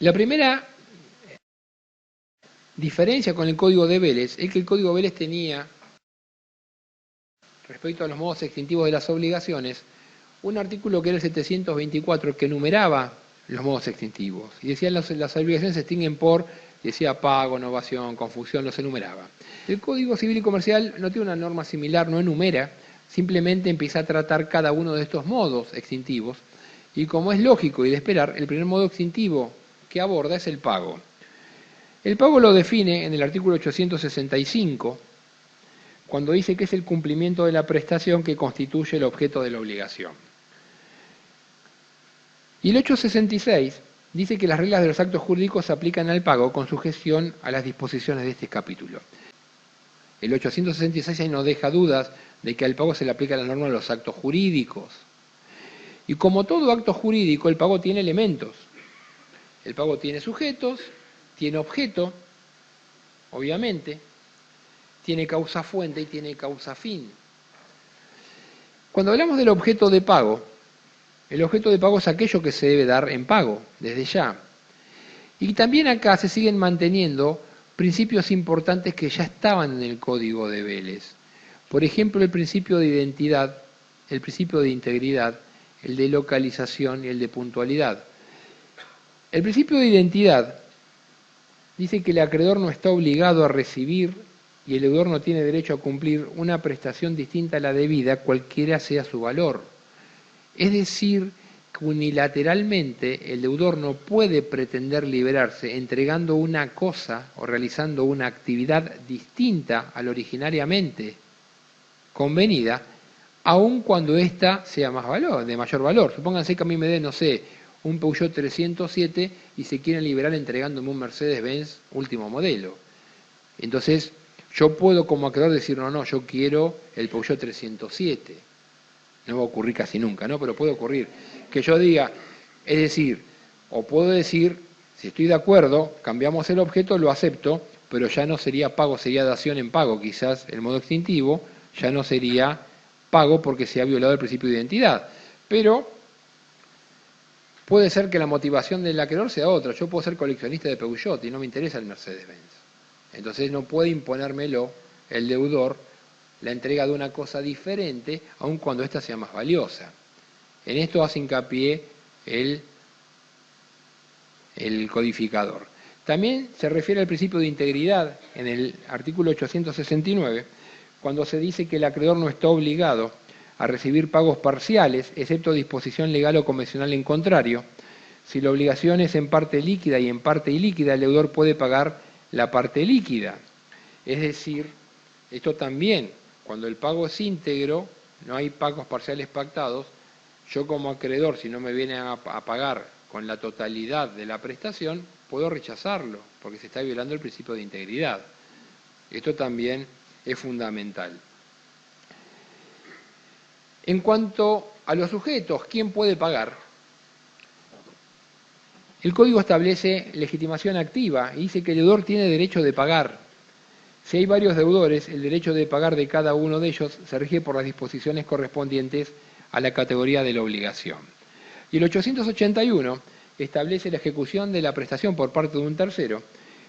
La primera diferencia con el código de Vélez es que el código Vélez tenía, respecto a los modos extintivos de las obligaciones, un artículo que era el 724 que enumeraba los modos extintivos. Y decían las obligaciones se extinguen por, decía pago, novación, confusión, los enumeraba. El Código Civil y Comercial no tiene una norma similar, no enumera, simplemente empieza a tratar cada uno de estos modos extintivos. Y como es lógico y de esperar, el primer modo extintivo que aborda es el pago. El pago lo define en el artículo 865, cuando dice que es el cumplimiento de la prestación que constituye el objeto de la obligación. Y el 866 dice que las reglas de los actos jurídicos se aplican al pago con sujeción a las disposiciones de este capítulo. El 866 ahí no deja dudas de que al pago se le aplica la norma de los actos jurídicos. Y como todo acto jurídico, el pago tiene elementos. El pago tiene sujetos, tiene objeto, obviamente, tiene causa fuente y tiene causa fin. Cuando hablamos del objeto de pago, el objeto de pago es aquello que se debe dar en pago, desde ya. Y también acá se siguen manteniendo principios importantes que ya estaban en el Código de Vélez. Por ejemplo, el principio de identidad, el principio de integridad, el de localización y el de puntualidad. El principio de identidad dice que el acreedor no está obligado a recibir y el deudor no tiene derecho a cumplir una prestación distinta a la debida, cualquiera sea su valor. Es decir, que unilateralmente el deudor no puede pretender liberarse entregando una cosa o realizando una actividad distinta a la originariamente convenida, aun cuando ésta sea de mayor valor. Supónganse que a mí me den, no sé, un Peugeot 307 y se quieren liberar entregándome un Mercedes-Benz último modelo. Entonces, yo puedo como acreedor decir, no, yo quiero el Peugeot 307. No va a ocurrir casi nunca, ¿no? Pero puede ocurrir que yo diga, es decir, o puedo decir, si estoy de acuerdo, cambiamos el objeto, lo acepto, pero ya no sería pago, sería dación en pago, quizás el modo extintivo, ya no sería pago porque se ha violado el principio de identidad. Pero puede ser que la motivación del acreedor sea otra. Yo puedo ser coleccionista de Peugeot y no me interesa el Mercedes-Benz. Entonces no puede imponérmelo el deudor la entrega de una cosa diferente, aun cuando ésta sea más valiosa. En esto hace hincapié el codificador. También se refiere al principio de integridad en el artículo 869, cuando se dice que el acreedor no está obligado a recibir pagos parciales, excepto disposición legal o convencional en contrario. Si la obligación es en parte líquida y en parte ilíquida, el deudor puede pagar la parte líquida. Es decir, esto también, cuando el pago es íntegro, no hay pagos parciales pactados, yo como acreedor, si no me vienen a pagar con la totalidad de la prestación, puedo rechazarlo, porque se está violando el principio de integridad. Esto también es fundamental. En cuanto a los sujetos, ¿quién puede pagar? El Código establece legitimación activa y dice que el deudor tiene derecho de pagar. Si hay varios deudores, el derecho de pagar de cada uno de ellos se rige por las disposiciones correspondientes a la categoría de la obligación. Y el 881 establece la ejecución de la prestación por parte de un tercero.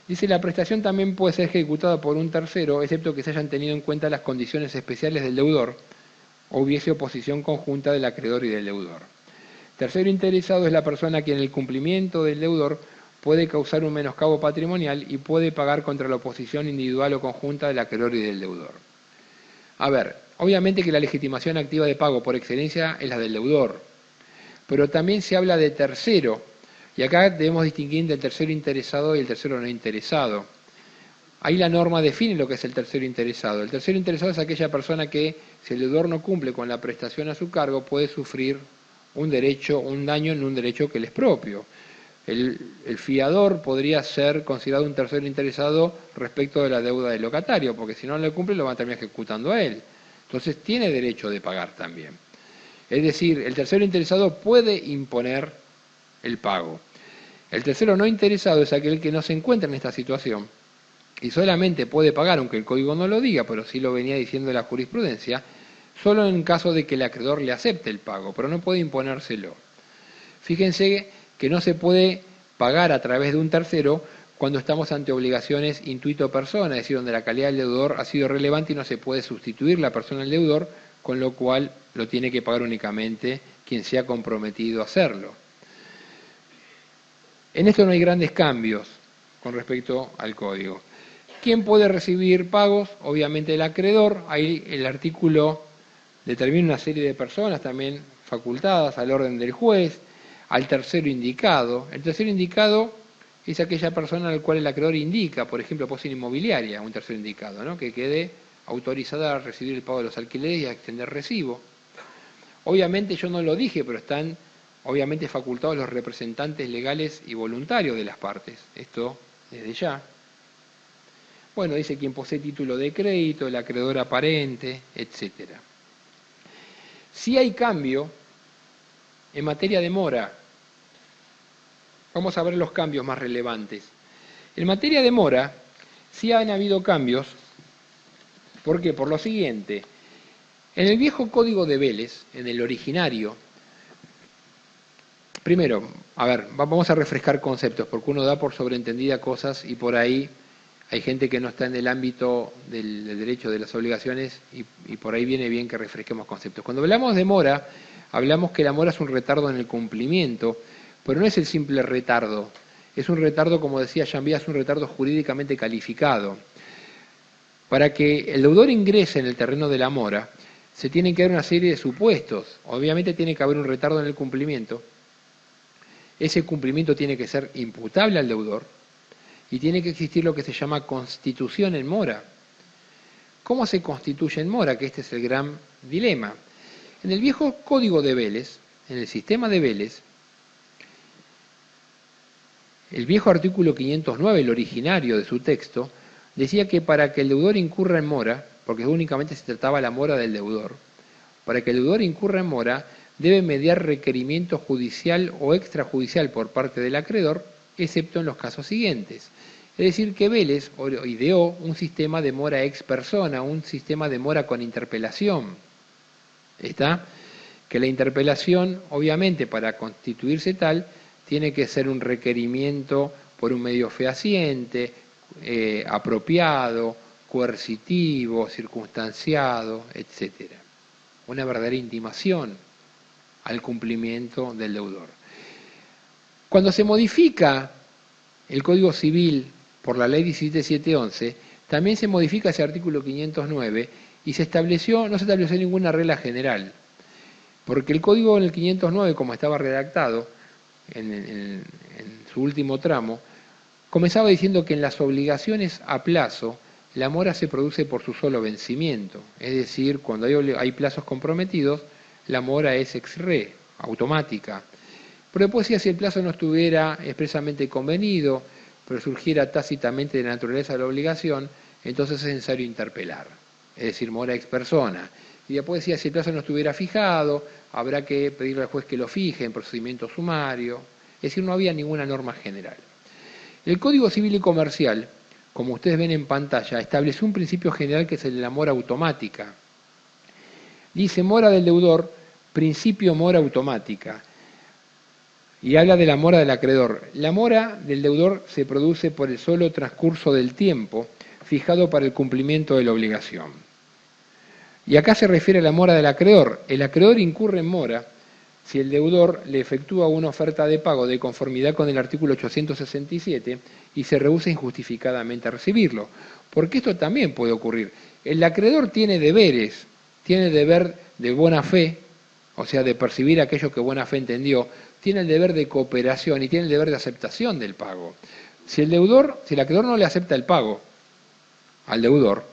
Dice la prestación también puede ser ejecutada por un tercero, excepto que se hayan tenido en cuenta las condiciones especiales del deudor o hubiese oposición conjunta del acreedor y del deudor. Tercero interesado es la persona a quien el cumplimiento del deudor puede causar un menoscabo patrimonial y puede pagar contra la oposición individual o conjunta del acreedor y del deudor. A ver, obviamente que la legitimación activa de pago por excelencia es la del deudor, pero también se habla de tercero, y acá debemos distinguir entre el tercero interesado y el tercero no interesado. Ahí la norma define lo que es el tercero interesado. El tercero interesado es aquella persona que, si el deudor no cumple con la prestación a su cargo, puede sufrir un daño en un derecho que le es propio. El fiador podría ser considerado un tercero interesado respecto de la deuda del locatario, porque si no le cumple lo van a terminar ejecutando a él. Entonces tiene derecho de pagar también. Es decir, el tercero interesado puede imponer el pago. El tercero no interesado es aquel que no se encuentra en esta situación y solamente puede pagar, aunque el código no lo diga, pero sí lo venía diciendo la jurisprudencia, solo en caso de que el acreedor le acepte el pago, pero no puede imponérselo. Fíjense que no se puede pagar a través de un tercero cuando estamos ante obligaciones intuito persona, es decir, donde la calidad del deudor ha sido relevante y no se puede sustituir la persona del deudor, con lo cual lo tiene que pagar únicamente quien se ha comprometido a hacerlo. En esto no hay grandes cambios con respecto al código. ¿Quién puede recibir pagos? Obviamente el acreedor. Ahí el artículo determina una serie de personas también facultadas al orden del juez, al tercero indicado. El tercero indicado es aquella persona al cual el acreedor indica, por ejemplo, puede ser inmobiliaria, un tercero indicado, ¿no? Que quede autorizada a recibir el pago de los alquileres y a extender recibo. Obviamente yo no lo dije, pero están obviamente facultados los representantes legales y voluntarios de las partes. Esto desde ya. Bueno, dice quien posee título de crédito, el acreedor aparente, etc. Si hay cambio en materia de mora, vamos a ver los cambios más relevantes. En materia de mora, sí han habido cambios. ¿Por qué? Por lo siguiente. En el viejo código de Vélez, en el originario, primero, a ver, vamos a refrescar conceptos, porque uno da por sobreentendida cosas y por ahí hay gente que no está en el ámbito del derecho de las obligaciones y por ahí viene bien que refresquemos conceptos. Cuando hablamos de mora, hablamos que la mora es un retardo en el cumplimiento, pero no es el simple retardo, es un retardo, como decía Jean Vía, es un retardo jurídicamente calificado. Para que el deudor ingrese en el terreno de la mora, se tienen que dar una serie de supuestos. Obviamente tiene que haber un retardo en el cumplimiento. Ese cumplimiento tiene que ser imputable al deudor y tiene que existir lo que se llama constitución en mora. ¿Cómo se constituye en mora? Que este es el gran dilema. En el viejo código de Vélez, en el sistema de Vélez, el viejo artículo 509, el originario de su texto, decía que para que el deudor incurra en mora, porque únicamente se trataba la mora del deudor, para que el deudor incurra en mora, debe mediar requerimiento judicial o extrajudicial por parte del acreedor, excepto en los casos siguientes. Es decir, que Vélez ideó un sistema de mora ex persona, un sistema de mora con interpelación. ¿Está? Que la interpelación, obviamente, para constituirse tal, tiene que ser un requerimiento por un medio fehaciente, apropiado, coercitivo, circunstanciado, etc. Una verdadera intimación al cumplimiento del deudor. Cuando se modifica el Código Civil por la Ley 17711, también se modifica ese artículo 509 y no se estableció ninguna regla general, porque el Código en el 509, como estaba redactado en su último tramo, comenzaba diciendo que en las obligaciones a plazo, la mora se produce por su solo vencimiento. Es decir, cuando hay plazos comprometidos, la mora es ex re, automática. Pero después, si el plazo no estuviera expresamente convenido, pero surgiera tácitamente de la naturaleza de la obligación, entonces es necesario interpelar. Es decir, mora ex persona. Y después, si el plazo no estuviera fijado, habrá que pedirle al juez que lo fije en procedimiento sumario. Es decir, no había ninguna norma general. El Código Civil y Comercial, como ustedes ven en pantalla, estableció un principio general que es el de la mora automática. Dice mora del deudor, principio mora automática. Y habla de la mora del acreedor. La mora del deudor se produce por el solo transcurso del tiempo fijado para el cumplimiento de la obligación. Y acá se refiere a la mora del acreedor. El acreedor incurre en mora si el deudor le efectúa una oferta de pago de conformidad con el artículo 867 y se rehúsa injustificadamente a recibirlo. Porque esto también puede ocurrir. El acreedor tiene deberes, tiene el deber de buena fe, o sea, de percibir aquello que buena fe entendió, tiene el deber de cooperación y tiene el deber de aceptación del pago. Si el acreedor no le acepta el pago al deudor,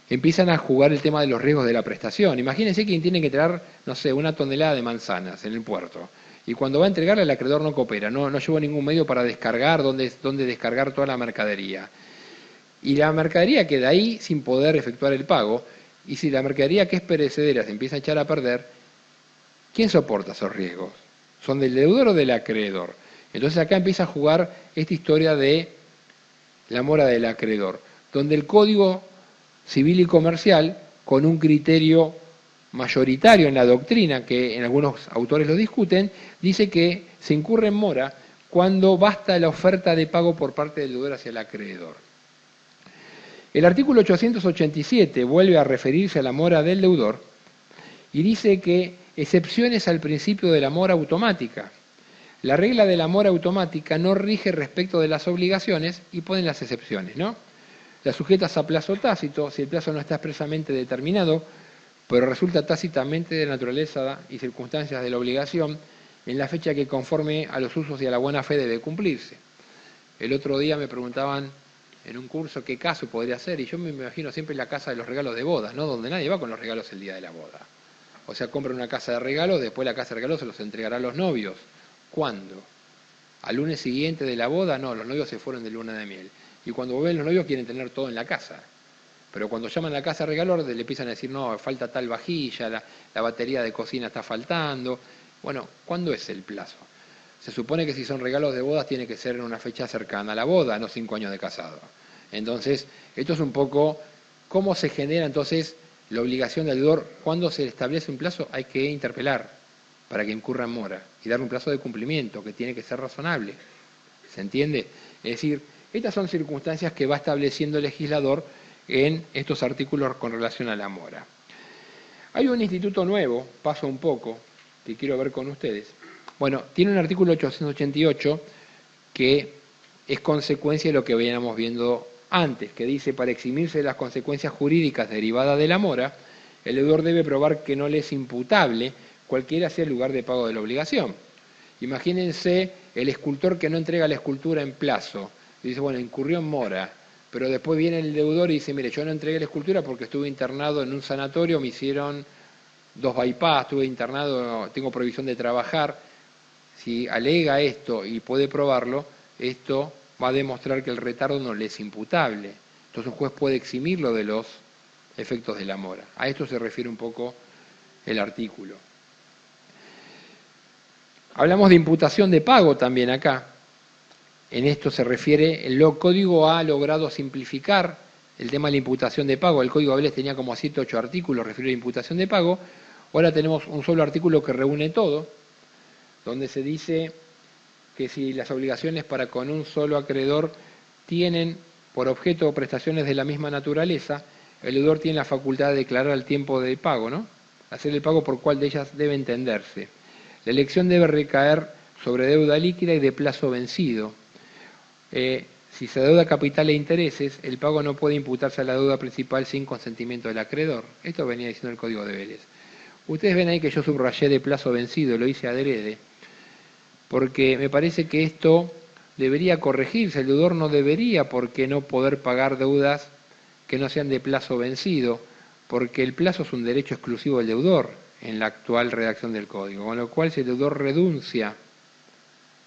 empiezan a jugar el tema de los riesgos de la prestación. Imagínense quien tiene que traer, no sé, 1 tonelada de manzanas en el puerto. Y cuando va a entregarla, el acreedor no coopera, no lleva ningún medio para descargar, dónde descargar toda la mercadería. Y la mercadería queda ahí sin poder efectuar el pago. Y si la mercadería que es perecedera se empieza a echar a perder, ¿quién soporta esos riesgos? ¿Son del deudor o del acreedor? Entonces acá empieza a jugar esta historia de la mora del acreedor, donde el Código Civil y Comercial, con un criterio mayoritario en la doctrina, que en algunos autores lo discuten, dice que se incurre en mora cuando basta la oferta de pago por parte del deudor hacia el acreedor. El artículo 887 vuelve a referirse a la mora del deudor y dice que excepciones al principio de la mora automática. La regla de la mora automática no rige respecto de las obligaciones y ponen las excepciones, ¿no? Las sujetas a plazo tácito, si el plazo no está expresamente determinado, pero resulta tácitamente de naturaleza y circunstancias de la obligación, en la fecha que conforme a los usos y a la buena fe debe cumplirse. El otro día me preguntaban en un curso qué caso podría ser, y yo me imagino siempre la casa de los regalos de bodas, ¿no? Donde nadie va con los regalos el día de la boda. O sea, compran una casa de regalos, después la casa de regalos se los entregará a los novios. ¿Cuándo? ¿Al lunes siguiente de la boda? No, los novios se fueron de luna de miel. Y cuando vuelven los novios quieren tener todo en la casa. Pero cuando llaman a la casa de regalos le empiezan a decir, no, falta tal vajilla, la batería de cocina está faltando. Bueno, ¿cuándo es el plazo? Se supone que si son regalos de bodas tiene que ser en una fecha cercana a la boda, no 5 años de casado. Entonces, esto es un poco cómo se genera entonces la obligación del deudor. Cuando se establece un plazo hay que interpelar para que incurra en mora y darle un plazo de cumplimiento que tiene que ser razonable. ¿Se entiende? Es decir, estas son circunstancias que va estableciendo el legislador en estos artículos con relación a la mora. Hay un instituto nuevo, paso un poco, que quiero ver con ustedes. Bueno, tiene un artículo 888 que es consecuencia de lo que veníamos viendo antes, que dice, para eximirse de las consecuencias jurídicas derivadas de la mora, el deudor debe probar que no le es imputable cualquiera sea el lugar de pago de la obligación. Imagínense el escultor que no entrega la escultura en plazo. Dice, bueno, incurrió en mora, pero después viene el deudor y dice, mire, yo no entregué la escultura porque estuve internado en un sanatorio, me hicieron 2 bypass, estuve internado, tengo prohibición de trabajar. Si alega esto y puede probarlo, esto va a demostrar que el retardo no le es imputable. Entonces un juez puede eximirlo de los efectos de la mora. A esto se refiere un poco el artículo. Hablamos de imputación de pago también acá. En esto se refiere, el código ha logrado simplificar el tema de la imputación de pago. El código Abeles tenía como 7 o 8 artículos referidos a la imputación de pago. Ahora tenemos un solo artículo que reúne todo, donde se dice que si las obligaciones para con un solo acreedor tienen por objeto prestaciones de la misma naturaleza, el deudor tiene la facultad de declarar el tiempo de pago, ¿no? Hacer el pago por cuál de ellas debe entenderse. La elección debe recaer sobre deuda líquida y de plazo vencido. Si se deuda capital e intereses, el pago no puede imputarse a la deuda principal sin consentimiento del acreedor. Esto venía diciendo el Código de Vélez. Ustedes ven ahí que yo subrayé de plazo vencido, lo hice adrede, porque me parece que esto debería corregirse. El deudor no debería, por qué no poder pagar deudas que no sean de plazo vencido, porque el plazo es un derecho exclusivo del deudor en la actual redacción del Código, con lo cual si el deudor renuncia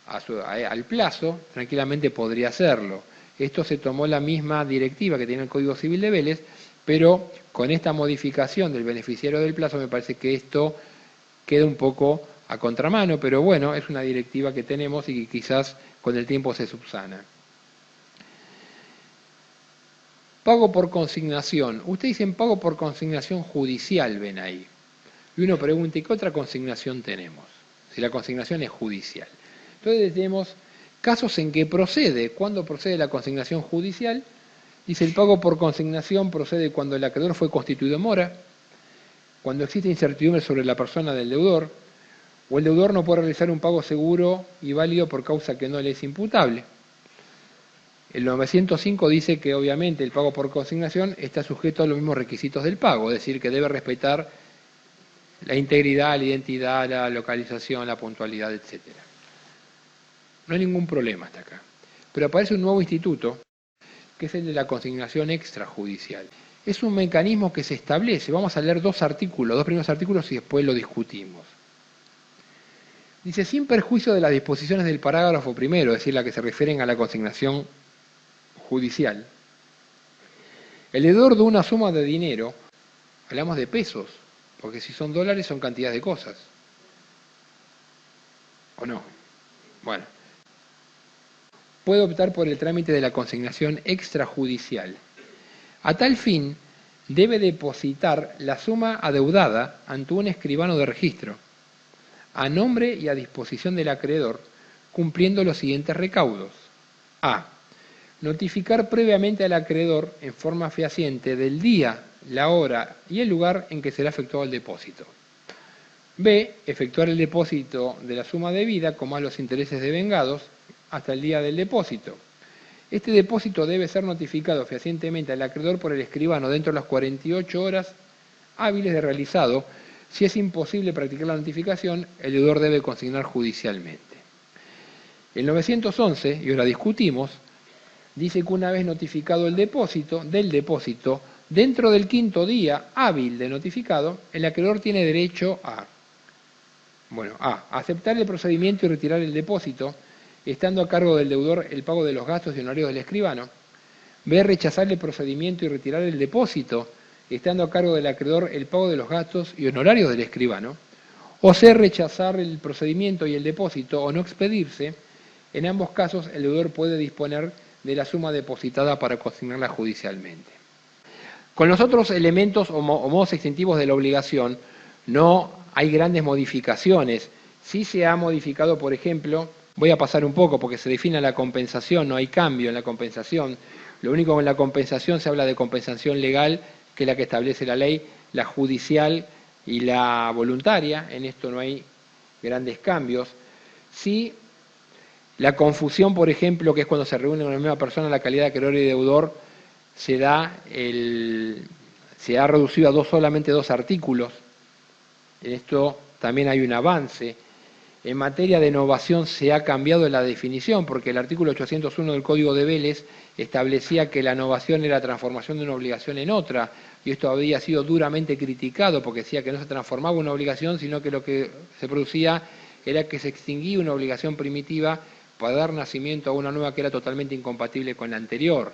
al plazo, tranquilamente podría hacerlo. Esto se tomó la misma directiva que tiene el Código Civil de Vélez, pero con esta modificación del beneficiario del plazo me parece que esto queda un poco a contramano, pero bueno, es una directiva que tenemos y que quizás con el tiempo se subsana. Pago por consignación. Ustedes dicen pago por consignación judicial, ven ahí. Y uno pregunta, ¿y qué otra consignación tenemos? Si la consignación es judicial. Entonces tenemos casos en que procede. ¿Cuándo procede la consignación judicial? Dice, el pago por consignación procede cuando el acreedor fue constituido en mora, cuando existe incertidumbre sobre la persona del deudor, o el deudor no puede realizar un pago seguro y válido por causa que no le es imputable. El 905 dice que obviamente el pago por consignación está sujeto a los mismos requisitos del pago, es decir, que debe respetar la integridad, la identidad, la localización, la puntualidad, etc. No hay ningún problema hasta acá. Pero aparece un nuevo instituto, que es el de la consignación extrajudicial. Es un mecanismo que se establece. Vamos a leer 2 primeros artículos y después lo discutimos. Dice, sin perjuicio de las disposiciones del parágrafo primero, es decir, las que se refieren a la consignación judicial, el deudor de una suma de dinero, hablamos de pesos, porque si son dólares son cantidades de cosas. ¿O no? Bueno. Puede optar por el trámite de la consignación extrajudicial. A tal fin, debe depositar la suma adeudada ante un escribano de registro, a nombre y a disposición del acreedor, cumpliendo los siguientes recaudos. A. Notificar previamente al acreedor en forma fehaciente del día, la hora y el lugar en que será efectuado el depósito. B. Efectuar el depósito de la suma debida, con más los intereses devengados, hasta el día del depósito. Este depósito debe ser notificado fehacientemente al acreedor por el escribano dentro de las 48 horas hábiles de realizado. Si es imposible practicar la notificación, el deudor debe consignar judicialmente. El 911, y ahora discutimos, dice que una vez notificado el depósito, dentro del 5.º día hábil de notificado, el acreedor tiene derecho a aceptar el procedimiento y retirar el depósito, estando a cargo del deudor el pago de los gastos y honorarios del escribano. B. Rechazar el procedimiento y retirar el depósito, estando a cargo del acreedor el pago de los gastos y honorarios del escribano. O C. Rechazar el procedimiento y el depósito o no expedirse. En ambos casos, el deudor puede disponer de la suma depositada para consignarla judicialmente. Con los otros elementos o modos extintivos de la obligación no hay grandes modificaciones. Sí se ha modificado, por ejemplo, voy a pasar un poco porque se define la compensación, no hay cambio en la compensación. Lo único que en la compensación se habla de compensación legal, que es la que establece la ley, la judicial y la voluntaria. En esto no hay grandes cambios. Sí, la confusión, por ejemplo, que es cuando se reúne una misma persona la calidad de acreedor y deudor, se ha reducido a solamente 2 artículos. En esto también hay un avance. En materia de novación se ha cambiado la definición, porque el artículo 801 del Código de Vélez establecía que la novación era la transformación de una obligación en otra, y esto había sido duramente criticado, porque decía que no se transformaba una obligación, sino que lo que se producía era que se extinguía una obligación primitiva para dar nacimiento a una nueva que era totalmente incompatible con la anterior.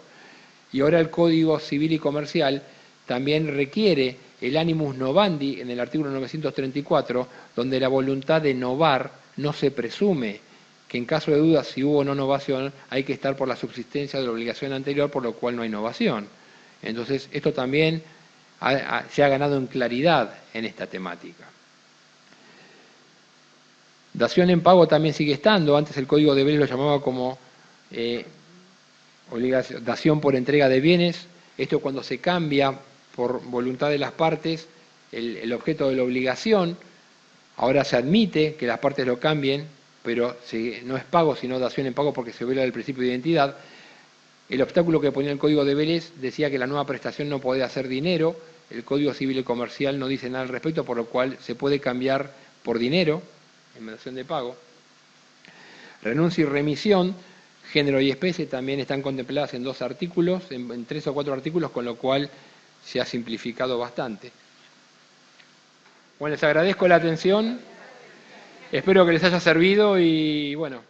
Y ahora el Código Civil y Comercial también requiere el animus novandi en el artículo 934, donde la voluntad de novar no se presume, que en caso de duda si hubo o no novación hay que estar por la subsistencia de la obligación anterior, por lo cual no hay novación. Entonces esto también se ha ganado en claridad en esta temática. Dación en pago también sigue estando, antes el Código de Vélez lo llamaba como dación por entrega de bienes. Esto cuando se cambia por voluntad de las partes el objeto de la obligación, ahora se admite que las partes lo cambien, pero no es pago sino dación en pago porque se viola el principio de identidad. El obstáculo que ponía el Código de Vélez decía que la nueva prestación no podía ser dinero, el Código Civil y Comercial no dice nada al respecto, por lo cual se puede cambiar por dinero en dación de pago. Renuncia y remisión, género y especie también están contempladas en 2 artículos, en 3 o 4 artículos, con lo cual se ha simplificado bastante. Bueno, les agradezco la atención, espero que les haya servido y bueno.